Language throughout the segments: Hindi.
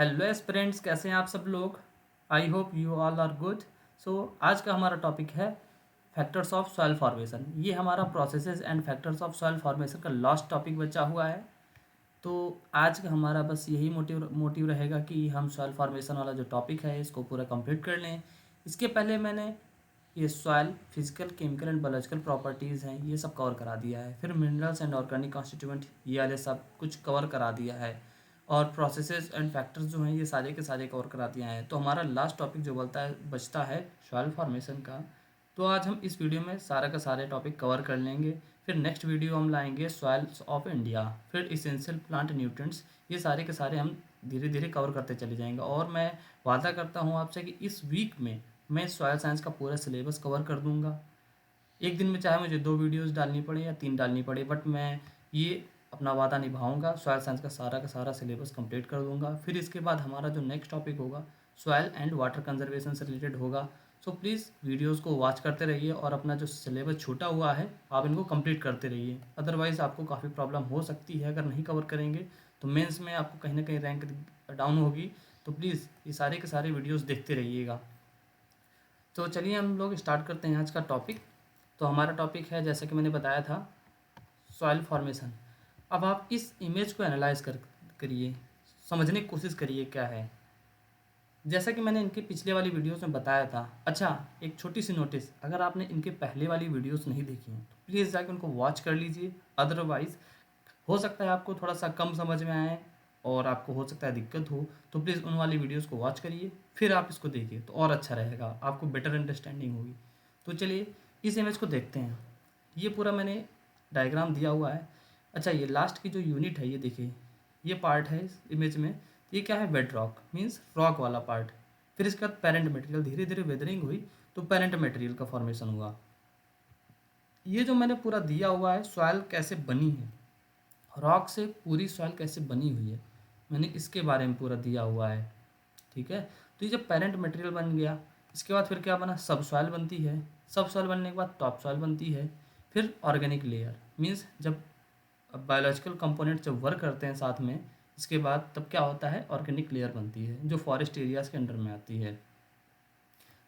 हेलो एस्पिरेंट्स, कैसे हैं आप सब लोग। I hope you all are good. So आज का हमारा टॉपिक है फैक्टर्स ऑफ सॉइल फॉर्मेशन। ये हमारा processes and factors of soil formation का लास्ट टॉपिक बचा हुआ है। तो आज का हमारा बस यही मोटिव रहेगा कि हम सॉइल फॉर्मेशन वाला जो टॉपिक है इसको पूरा कंप्लीट कर लें। इसके पहले मैंने ये soil physical chemical and biological properties हैं ये सब कवर करा दिया है। फिर मिनरल्स एंड ऑर्गेनिक कॉन्स्टिट्यूएंट ये वाले सब कुछ कवर करा दिया है। और प्रोसेसेस एंड फैक्टर्स जो हैं ये सारे के सारे कवर करा दिया है। तो हमारा लास्ट टॉपिक जो बचता है सॉइल फॉर्मेशन का। तो आज हम इस वीडियो में सारा का सारे टॉपिक कवर कर लेंगे। फिर नेक्स्ट वीडियो हम लाएंगे सॉइल्स ऑफ इंडिया, फिर इसेंशियल प्लांट न्यूट्रिएंट्स। ये सारे के सारे हम धीरे धीरे कवर करते चले जाएंगे। और मैं वादा करता हूँ आपसे कि इस वीक में मैं सॉइल साइंस का पूरा सिलेबस कवर कर दूंगा। एक दिन में चाहे मुझे 2 वीडियोस डालनी पड़े या 3 डालनी पड़े, बट मैं ये अपना वादा निभाऊंगा। सॉइल साइंस का सारा सिलेबस कंप्लीट कर दूंगा। फिर इसके बाद हमारा जो नेक्स्ट टॉपिक होगा सॉइल एंड वाटर कंजर्वेशन से रिलेटेड होगा। सो प्लीज़ वीडियोस को वॉच करते रहिए और अपना जो सिलेबस छूटा हुआ है आप इनको कंप्लीट करते रहिए। अदरवाइज़ आपको काफ़ी प्रॉब्लम हो सकती है अगर नहीं कवर करेंगे तो मेंस में आपको कहीं ना कहीं रैंक डाउन होगी। तो प्लीज़ ये सारे के सारे वीडियोस देखते रहिएगा। तो चलिए हम लोग स्टार्ट करते हैं आज का टॉपिक। तो हमारा टॉपिक है, जैसा कि मैंने बताया था, सॉइल फॉर्मेशन। अब आप इस इमेज को एनालाइज करिए, समझने की कोशिश करिए क्या है। जैसा कि मैंने इनके पिछले वाली वीडियोस में बताया था। अच्छा, एक छोटी सी नोटिस, अगर आपने इनके पहले वाली वीडियोस नहीं देखी हैं तो प्लीज़ जाके उनको वॉच कर लीजिए। अदरवाइज़ हो सकता है आपको थोड़ा सा कम समझ में आए और आपको हो सकता है दिक्कत हो। तो प्लीज़ उन वाली वीडियोस को वॉच करिए, फिर आप इसको देखिए तो और अच्छा रहेगा, आपको बेटर अंडरस्टैंडिंग होगी। तो चलिए इस इमेज को देखते हैं। ये पूरा मैंने डायग्राम दिया हुआ है। अच्छा, ये लास्ट की जो यूनिट है ये देखिए, ये पार्ट है इस इमेज में। ये क्या है? बेड रॉक, मीन्स रॉक वाला पार्ट। फिर इसके बाद पेरेंट मटेरियल, धीरे धीरे वेदरिंग हुई तो पेरेंट मटेरियल का फॉर्मेशन हुआ। ये जो मैंने पूरा दिया हुआ है सॉइल कैसे बनी है, रॉक से पूरी सॉइल कैसे बनी हुई है, मैंने इसके बारे में पूरा दिया हुआ है। ठीक है। तो ये जब पेरेंट मटेरियल बन गया, इसके बाद फिर क्या बना? सब सॉइल बनती है। सब सॉइल बनने के बाद टॉप सॉइल बनती है। फिर ऑर्गेनिक लेयर, मीन्स जब बायोलॉजिकल कंपोनेंट जब वर्क करते हैं साथ में, इसके बाद तब क्या होता है? ऑर्गेनिक लेयर बनती है जो फॉरेस्ट एरियाज़ के अंडर में आती है।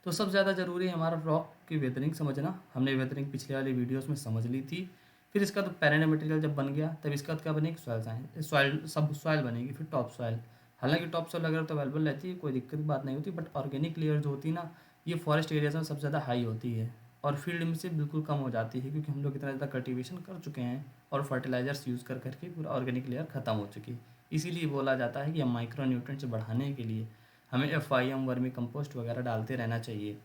तो सबसे ज़्यादा ज़रूरी है हमारा रॉक की वेदरिंग समझना। हमने वेदरिंग पिछले वाली वीडियोस में समझ ली थी। फिर इसका तो पेरेंट मटेरियल जब बन गया तब इसका क्या बनेगी? सॉइल साइंस, सॉइल सब सॉइल बनेगी। फिर टॉप सॉइल, हालांकि टॉप सॉइल अगर तो अवेलेबल रहती है, कोई दिक्कत की बात नहीं होती, बट ऑर्गेनिक लेयर जो होती है ना, ये फॉरेस्ट एरियाज में सबसे ज़्यादा हाई होती है और फील्ड में से बिल्कुल कम हो जाती है, क्योंकि हम लोग इतना ज़्यादा कल्टिवेशन कर चुके हैं और फर्टिलाइजर्स यूज़ कर करके पूरा ऑर्गेनिक लेयर ख़त्म हो चुकी है। इसीलिए बोला जाता है कि हम माइक्रो न्यूट्रिएंट्स बढ़ाने के लिए हमें FIM वर्मी कंपोस्ट वगैरह डालते रहना चाहिए,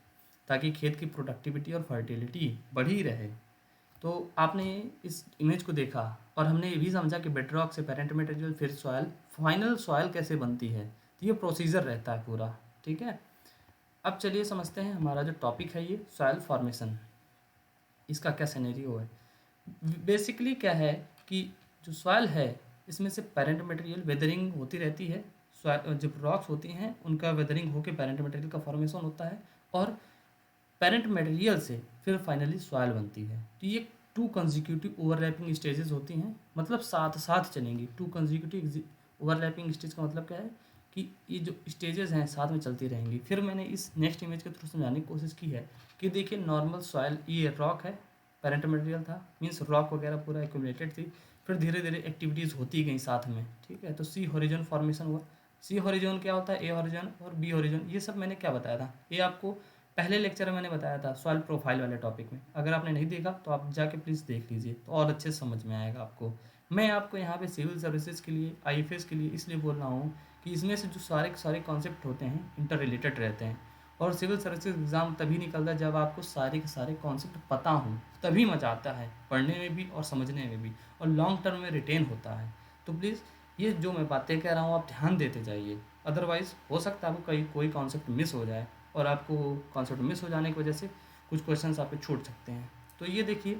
ताकि खेत की प्रोडक्टिविटी और फर्टिलिटी बढ़ी रहे। तो आपने इस इमेज को देखा और हमने ये भी समझा कि बेडरॉक से पेरेंट मटेरियल, फिर सॉयल, फाइनल सॉयल कैसे बनती है। तो ये प्रोसीजर रहता है पूरा। ठीक है। अब चलिए समझते हैं हमारा जो टॉपिक है ये सॉयल फॉर्मेशन, इसका क्या सिनेरियो है। बेसिकली क्या है कि जो सॉयल है इसमें से पेरेंट मटेरियल वेदरिंग होती रहती है। जब रॉक्स होती हैं उनका वेदरिंग होकर पेरेंट मटेरियल का फॉर्मेशन होता है और पेरेंट मटेरियल से फिर फाइनली सॉइल बनती है। तो ये 2 कंसेक्यूटिव ओवरलैपिंग स्टेजेस होती हैं, मतलब साथ साथ चलेंगी। 2 कंसेक्यूटिव ओवरलैपिंग स्टेज का मतलब क्या है कि ये जो स्टेजेस हैं साथ में चलती रहेंगी। फिर मैंने इस नेक्स्ट इमेज के थ्रू समझाने की कोशिश की है कि देखिए नॉर्मल सॉइल, ये रॉक है, पेरेंट मटेरियल था, मीन्स रॉक वगैरह पूरा एक्यूमुलेटेड थी। फिर धीरे धीरे एक्टिविटीज़ होती गई साथ में। ठीक है। तो सी हॉरिजॉन फॉर्मेशन हुआ। सी हॉरिजॉन क्या होता है? ए हॉरिजॉन और बी हॉरिजॉन, ये सब मैंने क्या बताया था, ये आपको पहले लेक्चर में मैंने बताया था सॉइल प्रोफाइल वाले टॉपिक में। अगर आपने नहीं देखा तो आप जाके प्लीज़ देख लीजिए तो और अच्छे से समझ में आएगा आपको। मैं आपको यहाँ पे सिविल सर्विसेज के लिए, IFS के लिए इसलिए बोल रहा हूँ कि इसमें से जो सारे के सारे कॉन्सेप्ट होते हैं इंटर रिलेटेड रहते हैं। और सिविल सर्विसेज एग्ज़ाम तभी निकलता है जब आपको सारे के सारे कॉन्सेप्ट पता हों, तभी मज़ा आता है पढ़ने में भी और समझने में भी, और लॉन्ग टर्म में रिटेन होता है। तो प्लीज़ ये जो मैं बातें कह रहा हूँ आप ध्यान देते जाइए। अदरवाइज़ हो सकता है आपको कोई कॉन्सेप्ट मिस हो जाए और आपको कॉन्सेप्ट मिस हो जाने की वजह से कुछ क्वेश्चंस आपके छूट सकते हैं। तो ये देखिए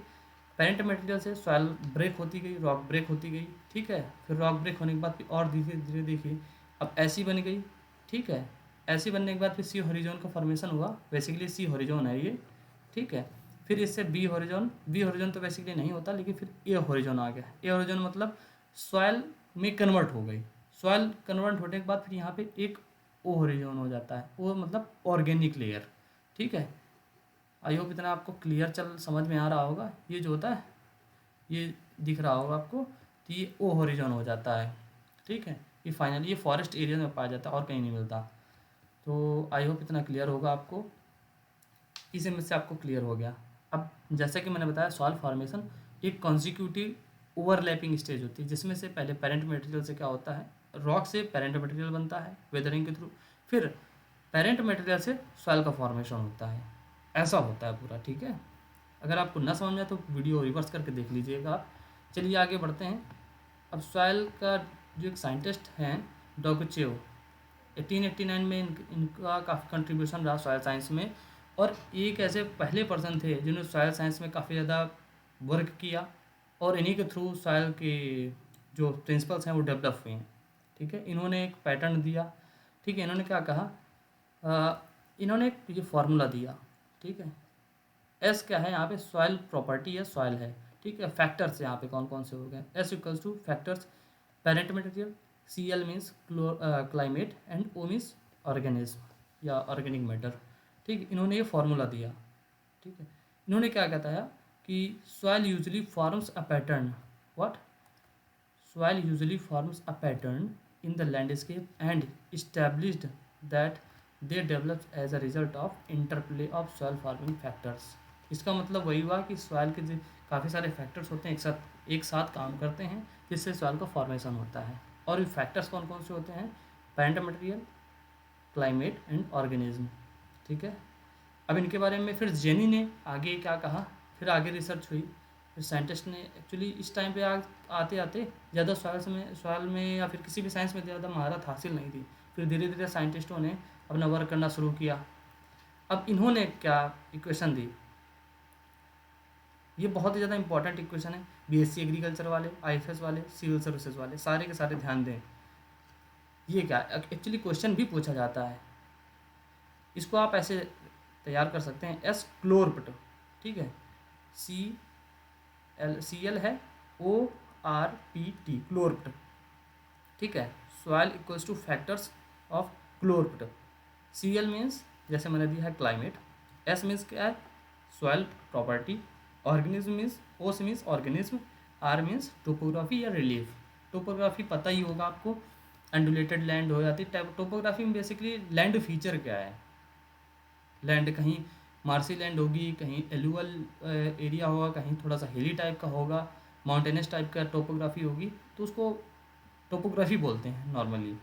पेरेंट मटेरियल से सॉइल ब्रेक होती गई, रॉक ब्रेक होती गई। ठीक है। फिर रॉक ब्रेक होने के बाद फिर और धीरे धीरे देखिए अब ऐसी बन गई। ठीक है। ऐसी बनने के बाद फिर सी हॉरिजॉन का फॉर्मेशन हुआ। बेसिकली सी हॉरिजॉन है ये। ठीक है। फिर इससे बी हॉरिजॉन तो बेसिकली नहीं होता, लेकिन फिर ए हॉरिजॉन आ गया। ए हॉरिजॉन मतलब सॉइल में कन्वर्ट हो गई, सॉइल कन्वर्ट होने के बाद फिर यहाँ पे एक ओ होरिजोन हो जाता है, वो मतलब ऑर्गेनिक लेयर। ठीक है, आई होप इतना आपको क्लियर समझ में आ रहा होगा। ये जो होता है ये दिख रहा होगा आपको, तो ये ओ होरिजोन हो जाता है। ठीक है, ये फाइनली ये फॉरेस्ट एरिया में पाया जाता है और कहीं नहीं मिलता। तो आई होप इतना क्लियर होगा आपको, इसी में से आपको क्लियर हो गया। अब जैसा कि मैंने बताया, सॉइल फॉर्मेशन एक कॉन्जिक्यूटिव ओवरलैपिंग स्टेज होती है, जिसमें से पहले पेरेंट मटेरियल से क्या होता है, रॉक से पेरेंट मटेरियल बनता है वेदरिंग के थ्रू, फिर पेरेंट मटेरियल से सॉइल का फॉर्मेशन होता है। ऐसा होता है पूरा। ठीक है, अगर आपको ना समझ में आए तो वीडियो रिवर्स करके देख लीजिएगा आप। चलिए आगे बढ़ते हैं। अब सॉइल का जो एक साइंटिस्ट हैं डॉगचेव, 1889 में इनका काफ़ी कंट्रीब्यूशन रहा सॉइल साइंस में, और एक ऐसे पहले पर्सन थे जिन्होंने सॉइल साइंस में काफ़ी ज़्यादा वर्क किया, और इन्हीं के थ्रू सॉइल के जो प्रिंसिपल्स हैं वो डेवलप हुए हैं। ठीक है, इन्होंने एक पैटर्न दिया। ठीक है, इन्होंने क्या कहा, इन्होंने एक ये फार्मूला दिया। ठीक है, एस क्या है यहाँ पे, सॉइल प्रॉपर्टी है, सॉइल है। ठीक है, फैक्टर्स यहाँ पे कौन कौन से हो गए, S equals to factors parent material, C L means climate, and O means organism या ऑर्गेनिक मैटर। ठीक, इन्होंने ये फार्मूला दिया। ठीक है, इन्होंने क्या कहता है कि soil usually forms a pattern, what, soil usually forms a pattern in the landscape and established that they develop as a result of interplay of soil forming factors। इसका मतलब वही हुआ कि सॉइल के काफ़ी सारे फैक्टर्स होते हैं, एक साथ काम करते हैं, जिससे सॉइल का फॉर्मेशन होता है। और ये फैक्टर्स कौन कौन से होते हैं, parent material, climate and organism. ठीक है, अब इनके बारे में फिर जेनी ने आगे क्या कहा, फिर आगे रिसर्च हुई, फिर साइंटिस्ट ने एक्चुअली इस टाइम पे आते आते ज़्यादा सॉइल में या फिर किसी भी साइंस में ज़्यादा महारत हासिल नहीं थी। फिर धीरे धीरे साइंटिस्टों ने अपना वर्क करना शुरू किया। अब इन्होंने क्या इक्वेशन दी, ये बहुत ही ज़्यादा इंपॉर्टेंट इक्वेशन है। बीएससी एग्रीकल्चर वाले, आईएफएस वाले, सिविल सर्विसेज वाले सारे के सारे ध्यान दें। ये क्या एक्चुअली क्वेश्चन भी पूछा जाता है, इसको आप ऐसे तैयार कर सकते हैं, एस क्लोरप्ट। ठीक है, सी एल है, O R P T, clorpt. ठीक है, soil equals to factors of clorpt. C L means जैसे मैंने दिया है क्लाइमेट, एस मीन्स क्या है, soil property, organism means, O means organism, R means topography या रिलीफ। टोपोग्राफी पता ही होगा आपको, एंडुलेटेड लैंड हो जाती है। टोपोग्राफी में बेसिकली लैंड फीचर क्या है, लैंड कहीं मार्सी लैंड होगी, कहीं एलुअल एरिया होगा, कहीं थोड़ा सा हिली टाइप का होगा, माउंटेनस टाइप का टोपोग्राफी होगी, तो उसको टोपोग्राफी बोलते हैं नॉर्मली।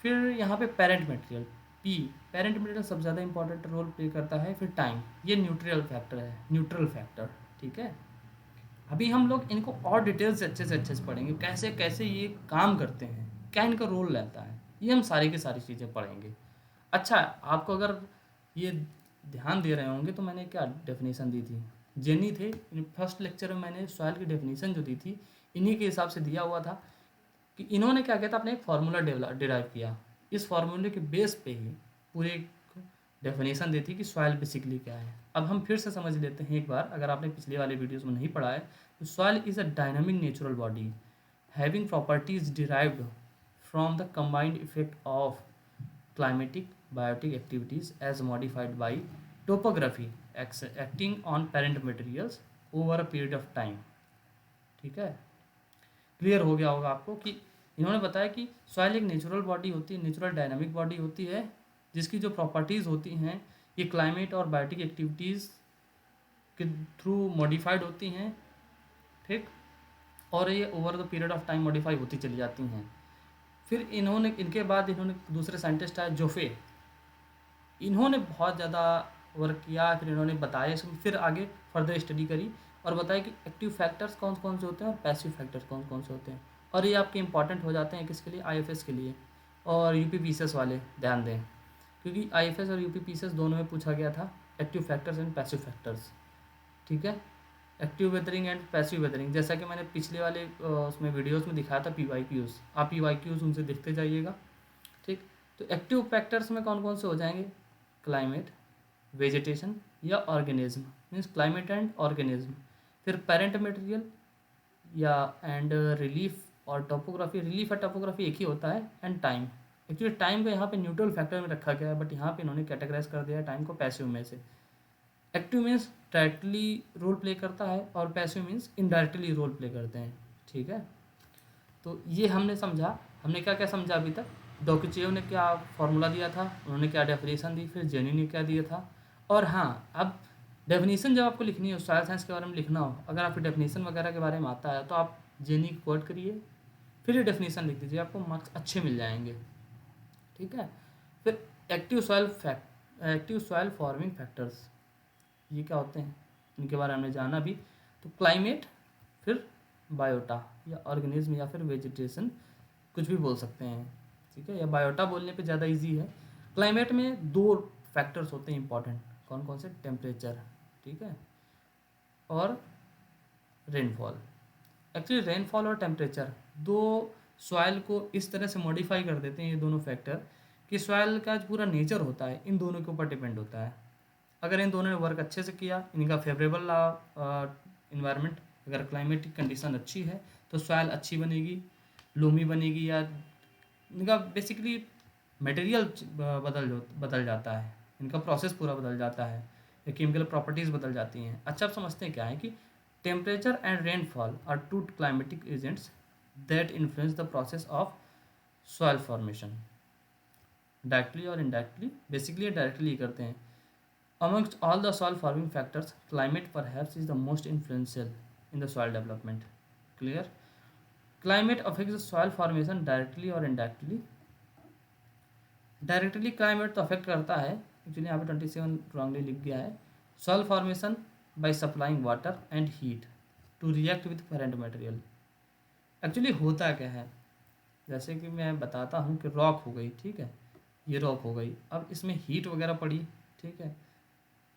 फिर यहाँ पे parent material, P, parent material सबसे ज़्यादा इंपॉर्टेंट रोल प्ले करता है। फिर टाइम, ये न्यूट्रल फैक्टर है, न्यूट्रल फैक्टर। ठीक है, अभी हम लोग इनको और डिटेल से अच्छे से पढ़ेंगे, कैसे कैसे ये काम करते हैं, क्या इनका रोल रहता है, ये हम सारी की सारी चीज़ें पढ़ेंगे। अच्छा, आपको अगर ये ध्यान दे रहे होंगे तो मैंने क्या डेफिनेशन दी थी, जेनी थे, फर्स्ट लेक्चर में मैंने सॉइल की डेफिनेशन जो दी थी इन्हीं के हिसाब से दिया हुआ था, कि इन्होंने क्या किया था, अपने एक फार्मूला डिराइव किया, इस फार्मूले के बेस पे ही पूरे डेफिनेशन दी थी कि सॉइल बेसिकली क्या है। अब हम फिर से समझ लेते हैं एक बार, अगर आपने पिछले वाले वीडियोस में नहीं पढ़ा है, तो soil is a dynamic natural body having properties derived from the combined effect of climatic biotic activities as modified by topography acting on parent materials over a period of time। ठीक है, क्लियर हो गया होगा आपको कि इन्होंने बताया कि सॉइल एक नेचुरल बॉडी होती है, नेचुरल डायनामिक बॉडी होती है, जिसकी जो प्रॉपर्टीज़ होती हैं ये क्लाइमेट और बायोटिक एक्टिविटीज़ के थ्रू मॉडिफाइड होती हैं। ठीक, और ये over the period of time modify होती चली जाती हैं। फिर इनके बाद इन्होंने दूसरे साइंटिस्ट आए जोफे, इन्होंने बहुत ज़्यादा वर्क किया, फिर इन्होंने बताया, फिर आगे फर्दर स्टडी करी और बताया कि एक्टिव फैक्टर्स कौन कौन से होते हैं और पैसिव फैक्टर्स कौन कौन से होते हैं। और ये आपके इंपॉर्टेंट हो जाते हैं किसके लिए, आईएफएस के लिए और यूपी पीसीएस वाले ध्यान दें, क्योंकि आईएफएस और यूपी पीसीएस दोनों में पूछा गया था active factors and passive factors. ठीक है, active weathering and passive weathering, जैसा कि मैंने पिछले वाले उसमें वीडियोस में दिखाया था पीवाईक्यूज़, आप पीवाईक्यूज़ उनसे देखते जाइएगा। ठीक, तो एक्टिव फैक्टर्स में कौन कौन से हो जाएंगे, क्लाइमेट, वेजिटेशन या organism, means climate and organism. फिर पेरेंट मटेरियल या एंड रिलीफ और टोपोग्राफी, रिलीफ और टोपोग्राफी एक ही होता है, एंड टाइम। एक्चुअली टाइम को यहाँ पे न्यूट्रल फैक्टर में रखा गया है, बट यहाँ पे इन्होंने कैटेगराइज कर दिया है टाइम को पैसिव में से। Active means directly role play करता है और passive means indirectly role play करते हैं। ठीक है, तो ये हमने समझा। हमने क्या क्या समझा अभी तक? डोकिचेव ने क्या फॉर्मूला दिया था, उन्होंने क्या डेफिनेशन दी, फिर जेनी ने क्या दिया था। और हाँ, अब डेफिनेशन जब आपको लिखनी हो, सॉइल साइंस के बारे में लिखना हो, अगर आपको डेफिनेशन वगैरह के बारे में आता है तो आप जेनी को कोट करिए, फिर ये डेफिनेशन लिख दीजिए, आपको मार्क्स अच्छे मिल जाएंगे। ठीक है, फिर एक्टिव सॉइल फॉर्मिंग फैक्टर्स, ये क्या होते हैं, इनके बारे में हमने जाना भी। तो क्लाइमेट, फिर बायोटा या ऑर्गेनिज्म या फिर वेजिटेशन, कुछ भी बोल सकते हैं। ठीक है, या बायोटा बोलने पे ज़्यादा इजी है। क्लाइमेट में दो फैक्टर्स होते हैं इंपॉर्टेंट, कौन कौन से? टेम्परेचर, ठीक है, और रेनफॉल। एक्चुअली रेनफॉल और टेम्परेचर दो सॉइल को इस तरह से मॉडिफाई कर देते हैं, ये दोनों फैक्टर, कि सॉइल का जो पूरा नेचर होता है इन दोनों के ऊपर डिपेंड होता है। अगर इन दोनों ने वर्क अच्छे से किया, इनका फेवरेबल इन्वायरमेंट, अगर क्लाइमेटिक कंडीशन अच्छी है तो सॉइल अच्छी बनेगी, लूमी बनेगी, या इनका बेसिकली मटेरियल बदल जाता है, इनका प्रोसेस पूरा बदल जाता है, या केमिकल प्रॉपर्टीज़ बदल जाती हैं। अच्छा, आप समझते हैं क्या है कि temperature and rainfall are two climatic agents that influence the process of soil formation, directly और इनडायरेक्टली। बेसिकली डायरेक्टली करते हैं। Amongst all the soil forming factors, climate perhaps is the most influential in the soil development. Clear? Climate affects the soil formation directly or indirectly. Directly climate तो affect करता है, एक्चुअली यहाँ पे 27 wrongly लिख गया है। Soil formation by supplying water and heat to react with parent material. Actually होता क्या है, जैसे कि मैं बताता हूँ कि रॉक हो गई, ठीक है, ये रॉक हो गई, अब इसमें हीट वगैरह पड़ी, ठीक है,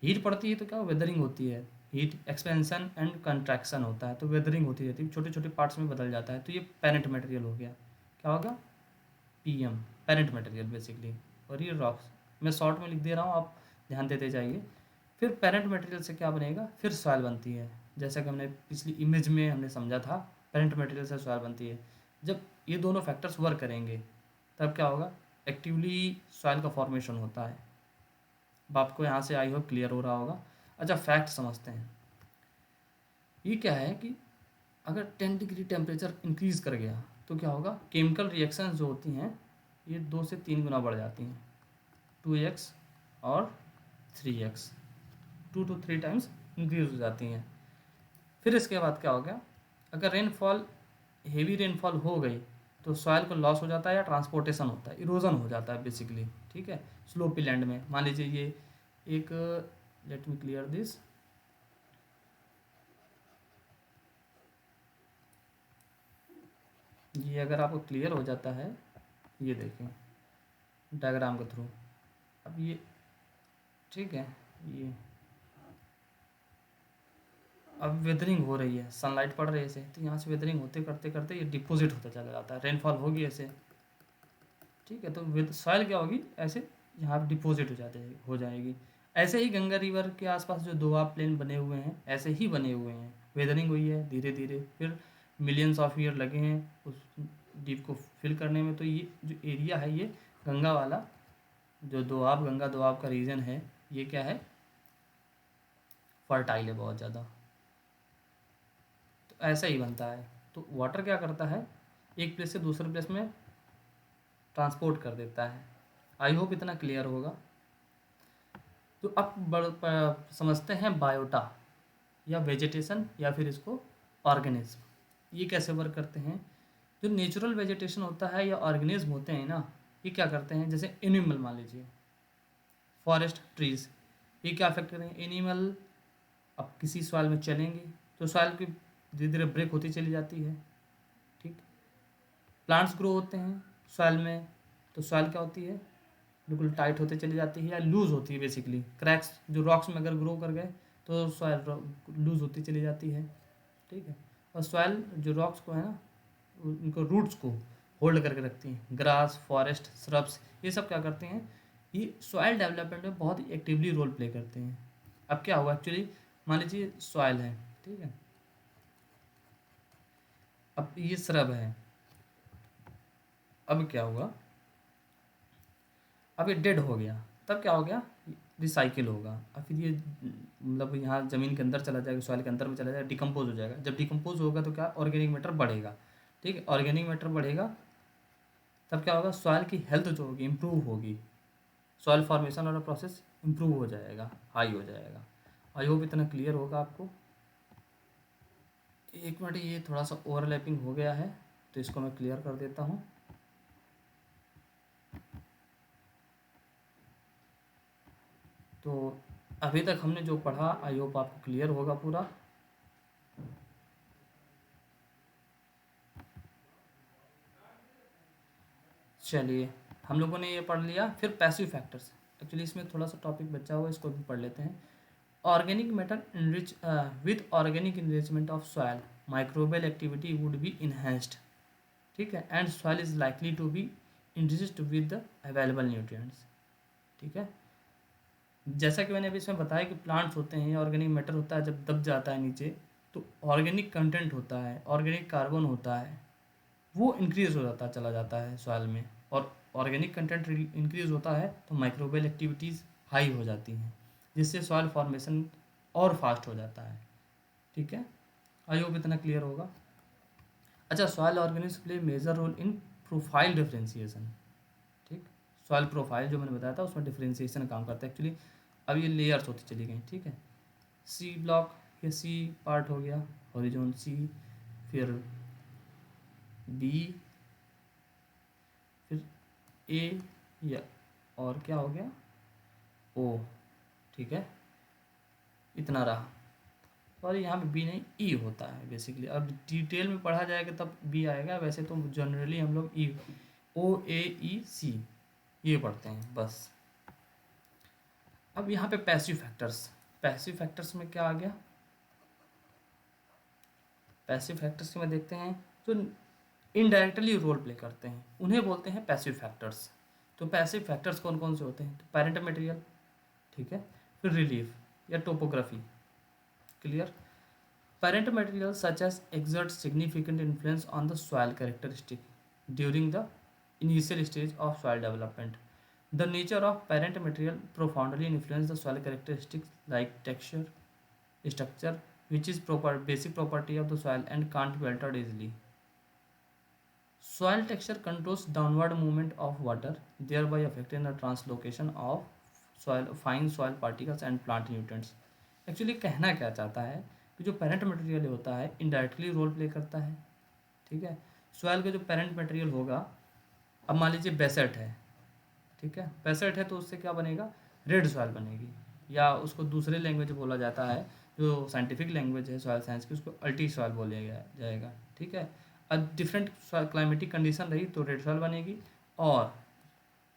हीट पड़ती है तो क्या वेदरिंग होती है, हीट एक्सपेंशन एंड कंट्रैक्शन होता है, तो वेदरिंग होती रहती है, छोटे छोटे पार्ट्स में बदल जाता है, तो ये पेरेंट मटेरियल हो गया। क्या होगा? PM, parent material basically. और ये रॉक्स, मैं शॉर्ट में लिख दे रहा हूँ, आप ध्यान देते जाइए। फिर पेरेंट मटेरियल से क्या बनेगा? फिर सॉइल बनती है, जैसा कि हमने पिछली इमेज में हमने समझा था, पेरेंट मटेरियल से सॉइल बनती है। जब ये दोनों फैक्टर्स वर्क करेंगे तब क्या होगा? एक्टिवली सॉइल का फॉर्मेशन होता है। अब आपको यहाँ से आई होप क्लियर हो रहा होगा। अच्छा, फैक्ट समझते हैं। ये क्या है कि अगर 10 डिग्री टेम्परेचर इंक्रीज़ कर गया तो क्या होगा? केमिकल रिएक्शंस जो होती हैं ये 2 से 3 गुना बढ़ जाती हैं, 2x और 3x, 2 to 3 टाइम्स इंक्रीज हो जाती हैं। फिर इसके बाद क्या हो गया? अगर रेनफॉल, हेवी रेनफॉल हो गई तो सॉइल को लॉस हो जाता है या ट्रांसपोर्टेशन होता है, इरोजन हो जाता है बेसिकली। ठीक है, स्लोपी लैंड में मान लीजिए ये एक, लेट मी क्लियर दिस, ये अगर आपको क्लियर हो जाता है, ये देखें डायग्राम के थ्रू, अब ये ठीक है, ये अब वेदरिंग हो रही है, सनलाइट पड़ रही है इसे, तो यहाँ से वेदरिंग होते करते करते ये डिपोजिट होता चला जाता है, रेनफॉल होगी ऐसे, ठीक है, तो विद सॉइल क्या होगी? ऐसे यहाँ पर डिपोजिट हो जाएगी। ऐसे ही गंगा रिवर के आसपास जो दोआब प्लेन बने हुए हैं ऐसे ही बने हुए हैं, वेदरिंग हुई है धीरे धीरे, फिर मिलियंस ऑफ ईयर लगे हैं उस डीप को फिल करने में। तो ये जो एरिया है, ये गंगा वाला जो दोआब, गंगा दोआब का रीजन है, ये क्या है? फर्टाइल है बहुत ज़्यादा। तो ऐसा ही बनता है। तो वाटर क्या करता है? एक प्लेस से दूसरे प्लेस में ट्रांसपोर्ट कर देता है। आई होप इतना क्लियर होगा। तो अब समझते हैं बायोटा या वेजिटेशन या फिर इसको ऑर्गेनिज्म, ये कैसे वर्क करते हैं। जो नेचुरल वेजिटेशन होता है या ऑर्गेनिज्म होते हैं ना, ये क्या करते हैं? जैसे एनिमल मान लीजिए, फॉरेस्ट, ट्रीज, ये क्या अफेक्ट करेंगे? एनिमल अब किसी सॉइल में चलेंगे तो सॉइल की धीरे धीरे ब्रेक होती चली जाती है, ठीक। प्लांट्स ग्रो होते हैं सॉइल में, तो सॉइल क्या होती है? बिल्कुल टाइट होते चली जाती है या लूज़ होती है, बेसिकली क्रैक्स जो रॉक्स में अगर ग्रो कर गए तो सॉइल लूज़ होती चली जाती है, ठीक है। और सॉइल जो रॉक्स को है ना, उनको रूट्स को होल्ड करके रखती हैं। ग्रास, फॉरेस्ट, श्रब्स, ये सब क्या करते हैं? ये सॉइल डेवलपमेंट में बहुत ही एक्टिवली रोल प्ले करते हैं। अब क्या हुआ एक्चुअली, मान लीजिए सॉइल है, ठीक है, अब ये श्रब है, अब क्या हुआ, अब ये डेड हो गया, तब क्या हो गया, रिसाइकिल होगा। और फिर ये मतलब यहाँ ज़मीन के अंदर चला जाएगा, सॉइल के अंदर में चला जाएगा, डिकम्पोज हो जाएगा। जब डिकम्पोज होगा तो क्या, ऑर्गेनिक मैटर बढ़ेगा। ठीक है, ऑर्गेनिक मैटर बढ़ेगा तब क्या होगा, सॉइल की हेल्थ जो होगी इम्प्रूव होगी, सॉइल फॉर्मेशन वाला प्रोसेस इम्प्रूव हो जाएगा, हाई हो जाएगा। आई होप इतना क्लियर होगा आपको। एक मिनट, ये थोड़ा सा ओवरलैपिंग हो गया है तो इसको मैं क्लियर कर देता हूँ। तो अभी तक हमने जो पढ़ा आई होप आपको क्लियर होगा पूरा। चलिए, हम लोगों ने ये पढ़ लिया। फिर पैसिव फैक्टर्स, एक्चुअली इसमें थोड़ा सा टॉपिक बचा हुआ है, इसको भी पढ़ लेते हैं। Organic matter enrich with organic enrichment of soil, microbial activity would be enhanced. ठीक है, and soil is likely to be enriched with the available nutrients. ठीक है, जैसा कि मैंने अभी इसमें बताया कि प्लांट्स होते हैं, ऑर्गेनिक मैटर होता है, जब दब जाता है नीचे तो ऑर्गेनिक कंटेंट होता है, ऑर्गेनिक कार्बन होता है, वो इंक्रीज हो जाता चला जाता है सॉइल में। और ऑर्गेनिक कंटेंट इंक्रीज होता है तो माइक्रोबियल एक्टिविटीज़ हाई हो जाती हैं, जिससे सॉइल फॉर्मेशन और फास्ट हो जाता है। ठीक है, आई होप इतना क्लियर होगा। अच्छा, soil organism play major role in profile differentiation. ठीक, सॉइल प्रोफाइल जो मैंने बताया था उसमें डिफ्रेंसिएशन काम करता है एक्चुअली। अब ये लेयर्स होती चली गई। ठीक है, सी ब्लॉक, ये सी पार्ट हो गया, हॉरिजॉन सी, फिर बी, फिर ए, या और क्या हो गया, ओ। ठीक है, इतना रहा। और यहाँ पे बी नहीं, ई होता है बेसिकली। अब डिटेल में पढ़ा जाएगा तब बी आएगा, वैसे तो जनरली हम लोग ई, ओ ए ई सी ये पढ़ते हैं बस। अब यहाँ पे पैसिव फैक्टर्स, पैसिव फैक्टर्स में क्या आ गया, पैसिव फैक्टर्स में देखते हैं जो इनडायरेक्टली रोल प्ले करते हैं उन्हें बोलते हैं पैसिव फैक्टर्स। तो पैसिव फैक्टर्स कौन कौन से होते हैं, तो पेरेंट मटेरियल, ठीक है, फिर रिलीफ या topography. Clear, parent material such as exert significant influence on the soil characteristic during the initial stage of soil development. The nature of parent material profoundly influence the soil characteristics like texture, structure, which is basic property of the soil and can't be altered easily. Soil texture controls downward movement of water, thereby affecting the translocation of soil, fine soil particles and plant nutrients. Actually कहना क्या चाहता है कि जो पेरेंट मटेरियल होता है इनडायरेक्टली रोल प्ले करता है। ठीक है, सॉइल का जो पेरेंट मटेरियल होगा, अब मान लीजिए बेसल्ट है। ठीक है, बेसल्ट है तो उससे क्या बनेगा, रेड सॉइल बनेगी, या उसको दूसरे लैंग्वेज बोला जाता है, जो साइंटिफिक लैंग्वेज है सॉइल साइंस की, उसको अल्टी सॉइल बोला जाएगा। ठीक है, अब डिफरेंट क्लाइमेटिक कंडीशन रही तो रेड सॉइल बनेगी, और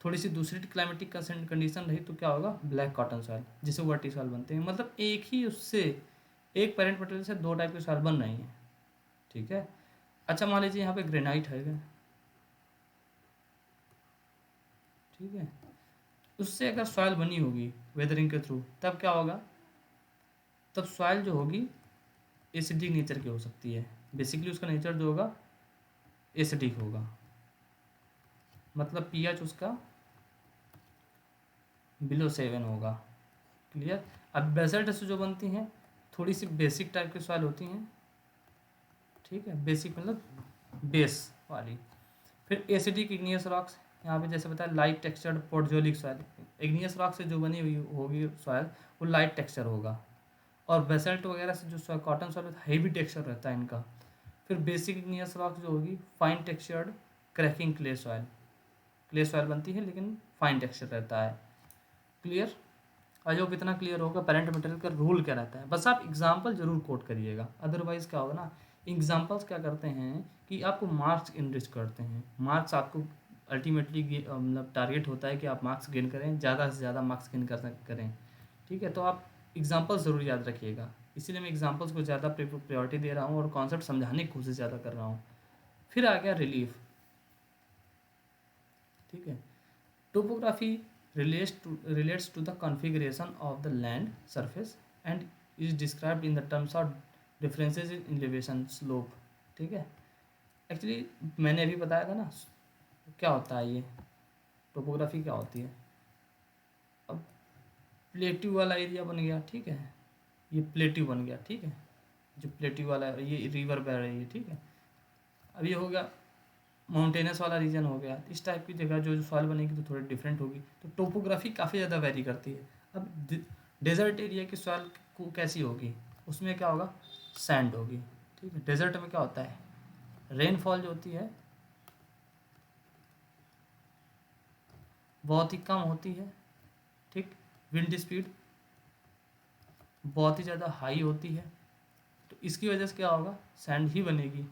थोड़ी सी दूसरी क्लाइमेटिक कंडीशन रही तो क्या होगा, ब्लैक कॉटन सॉइल, जिसे वर्टी सॉइल बनते हैं। मतलब एक ही उससे, एक पेरेंट मटेरियल से दो टाइप के सॉइल बन रही हैं। ठीक है, अच्छा मान लीजिए यहाँ पे ग्रेनाइट है। ठीक है, उससे अगर सॉइल बनी होगी वेदरिंग के थ्रू, तब क्या होगा, तब सॉइल जो होगी एसिडिक नेचर की हो सकती है। बेसिकली उसका नेचर जो होगा एसिडिक होगा, मतलब पीएच उसका बिलो 7 होगा। क्लियर, अब बेसल्ट से जो बनती हैं थोड़ी सी बेसिक टाइप की सॉइल होती हैं। ठीक है, बेसिक मतलब बेस वाली। फिर एसिडिक इग्नियस रॉक्स, यहाँ पे जैसे बताया light textured podzolic soil, igneous rock से जो बनी हुई होगी सॉइल वो लाइट टेक्सचर होगा, और बेसल्ट वगैरह से जो कॉटन सॉइल होता है हेवी टेक्सचर रहता है इनका। फिर बेसिक इग्नियस रॉक जो होगी fine textured cracking clay soil, clay soil बनती है लेकिन फाइन टेक्सचर रहता है। क्लियर, आज होप इतना क्लियर होगा पेरेंट मटेरियल का रूल क्या रहता है। बस आप एग्जाम्पल जरूर कोट करिएगा, अदरवाइज क्या होगा ना, एग्जाम्पल्स क्या करते हैं कि आपको मार्क्स इनरिच करते हैं। मार्क्स आपको अल्टीमेटली मतलब टारगेट होता है कि आप मार्क्स गेन करें, ज़्यादा से ज़्यादा मार्क्स गेन करें। ठीक है, तो आप एग्जाम्पल्स ज़रूर याद रखिएगा, इसीलिए मैं एग्जाम्पल्स को ज़्यादा प्रायोरिटी दे रहा हूँ और कॉन्सेप्ट समझाने की कोशिश ज़्यादा कर रहा हूँ। फिर आ गया रिलीफ। ठीक है, topography relates to the configuration of the land surface and is described in the terms of differences in elevation slope. ठीक है, एक्चुअली मैंने अभी बताया था ना, तो क्या होता है ये टोपोग्राफी क्या होती है। अब प्लेट्यू वाला एरिया बन गया, ठीक है, ये प्लेट्यू बन गया, ठीक है, जो प्लेट्यू वाला ये रिवर बह रही है, ठीक है। अब ये हो गया माउंटेनस वाला रीजन हो गया। इस टाइप की जगह जो सॉइल बनेगी तो थोड़ी डिफरेंट होगी, तो टोपोग्राफी काफ़ी ज़्यादा वेरी करती है। अब डेजर्ट एरिया की सॉइल को कैसी होगी, उसमें क्या होगा, सैंड होगी, ठीक है। डेजर्ट में क्या होता है, रेनफॉल जो होती है बहुत ही कम होती है, ठीक, विंड स्पीड बहुत ही ज़्यादा हाई होती है, तो इसकी वजह से क्या होगा, सैंड ही बनेगी।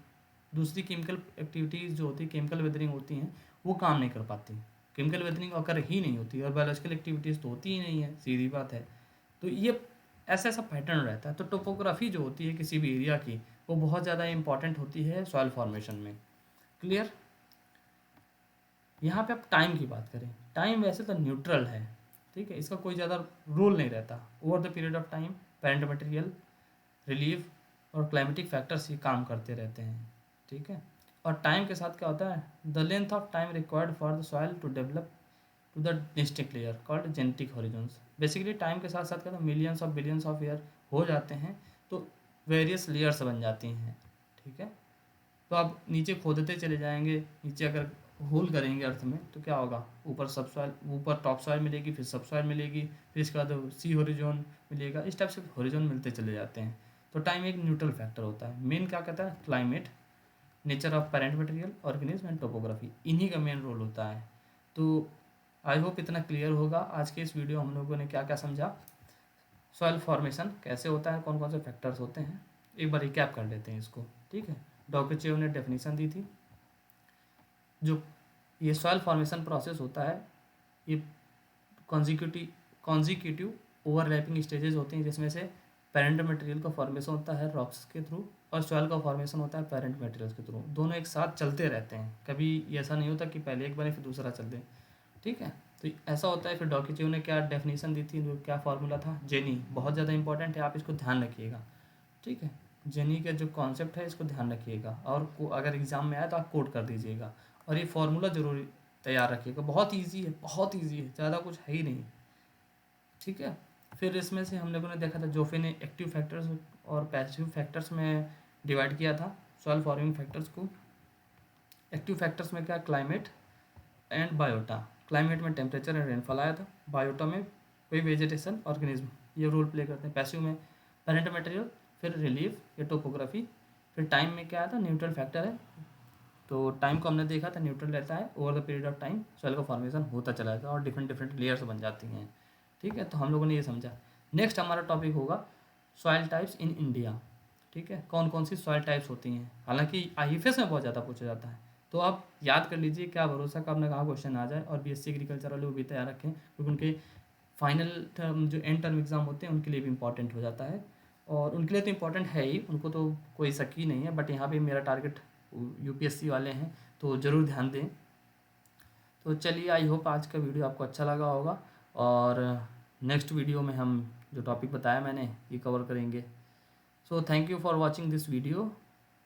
दूसरी केमिकल एक्टिविटीज़ जो होती है, केमिकल वेदरिंग होती हैं, वो काम नहीं कर पाती, केमिकल वेदरिंग अगर ही नहीं होती और बायोलॉजिकल एक्टिविटीज़ तो होती ही नहीं है, सीधी बात है। तो ये ऐसा ऐसा पैटर्न रहता है। तो टोपोग्राफी जो होती है किसी भी एरिया की, वो बहुत ज़्यादा इंपॉर्टेंट होती है सॉइल फॉर्मेशन में। क्लियर। यहाँ पे आप टाइम की बात करें, टाइम वैसे तो न्यूट्रल है, ठीक है, इसका कोई ज़्यादा रोल नहीं रहता। Over the period of time parent material, relief और क्लाइमेटिक फैक्टर्स ये काम करते रहते हैं, ठीक है। और टाइम के साथ क्या होता है, the length of time required for the soil to develop to the next layer called genetic horizons. Basically time के साथ साथ क्या, millions of billions of year हो जाते हैं, तो वेरियस लेयर्स बन जाती हैं, ठीक है। तो आप नीचे खोदते चले जाएंगे, नीचे अगर होल करेंगे अर्थ में तो क्या होगा, ऊपर सब सॉइल, ऊपर टॉप सॉइल मिलेगी, फिर सब सॉइल मिलेगी, फिर इसके बाद सी हॉरिजॉन मिलेगा। इस टाइप से हॉरिजॉन मिलते चले जाते हैं। तो टाइम एक न्यूट्रल फैक्टर होता है। मेन क्या कहता है, climate, nature of parent material, organism and topography, इन्हीं का मेन रोल होता है। तो आई होप इतना क्लियर होगा। आज के इस वीडियो हम लोगों ने क्या क्या समझा, सॉइल फॉर्मेशन कैसे होता है, कौन कौन से फैक्टर्स होते हैं, एक बार रिकैप कर लेते हैं इसको, ठीक है। डॉक्टर चेव ने डेफिनेशन दी थी। जो ये सॉइल फॉर्मेशन प्रोसेस होता है, ये कॉन्जिक्यूटिव ओवरलैपिंग स्टेजेस होते हैं, जिसमें से पेरेंट मटेरियल का फॉर्मेशन होता है रॉक्स के थ्रू और सॉइल का फॉर्मेशन होता है पेरेंट मटेरियल्स के थ्रू। दोनों एक साथ चलते रहते हैं, कभी ऐसा नहीं होता कि पहले एक बने फिर दूसरा चल दे, ठीक है। तो ऐसा होता है। फिर डॉक्यूचिव ने क्या डेफिनेशन दी थी, क्या फार्मूला था, जेनी, बहुत ज़्यादा इंपॉर्टेंट है, आप इसको ध्यान रखिएगा, ठीक है। जेनी का जो कॉन्सेप्ट है इसको ध्यान रखिएगा, और अगर एग्जाम में आए तो आप कोड कर दीजिएगा, और ये फार्मूला जरूर तैयार रखिएगा। बहुत ईजी है, बहुत ईजी है, ज़्यादा कुछ है ही नहीं, ठीक है। फिर इसमें से हम लोगों ने देखा था, जोफे ने एक्टिव फैक्टर्स और पैसिव फैक्टर्स में डिवाइड किया था सॉइल फॉर्मिंग फैक्टर्स को। एक्टिव फैक्टर्स में क्या, क्लाइमेट एंड बायोटा। क्लाइमेट में टेम्परेचर एंड रेनफॉल आया था, बायोटा में कोई वेजिटेशन ऑर्गेनिज्म ये रोल प्ले करते हैं। पैसिव में पेरेंट मटेरियल, फिर रिलीफ या टोपोग्राफी। फिर टाइम में क्या आया था, न्यूट्रल फैक्टर है, तो टाइम को हमने देखा था न्यूट्रल रहता है। Over the period of time soil का फॉर्मेशन होता चला जाता है और डिफरेंट डिफरेंट लेयर्स बन जाती हैं, ठीक है। तो हम लोगों ने ये समझा। नेक्स्ट हमारा टॉपिक होगा सॉइल टाइप्स इन इंडिया, ठीक है, कौन कौन सी सॉइल टाइप्स होती हैं। हालांकि आईएफएस में बहुत ज़्यादा पूछा जाता है, तो आप याद कर लीजिए, क्या भरोसा कब ना कहाँ क्वेश्चन आ जाए। और बीएससी एग्रीकल्चर वाले वो भी तैयार रखें, क्योंकि उनके फाइनल टर्म जो एंड टर्म एग्ज़ाम होते हैं उनके लिए भी इंपॉर्टेंट हो जाता है। और उनके लिए तो इम्पॉर्टेंट है ही, उनको तो कोई शक ही नहीं है, बट यहाँ पे मेरा टारगेट यूपीएससी वाले हैं, तो ज़रूर ध्यान दें। तो चलिए, आई होप आज का वीडियो आपको अच्छा लगा होगा, और नेक्स्ट वीडियो में हम जो टॉपिक बताया मैंने ये कवर करेंगे। So thank you for watching this video,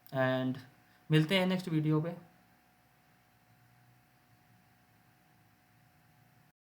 and मिलते हैं नेक्स्ट वीडियो पे।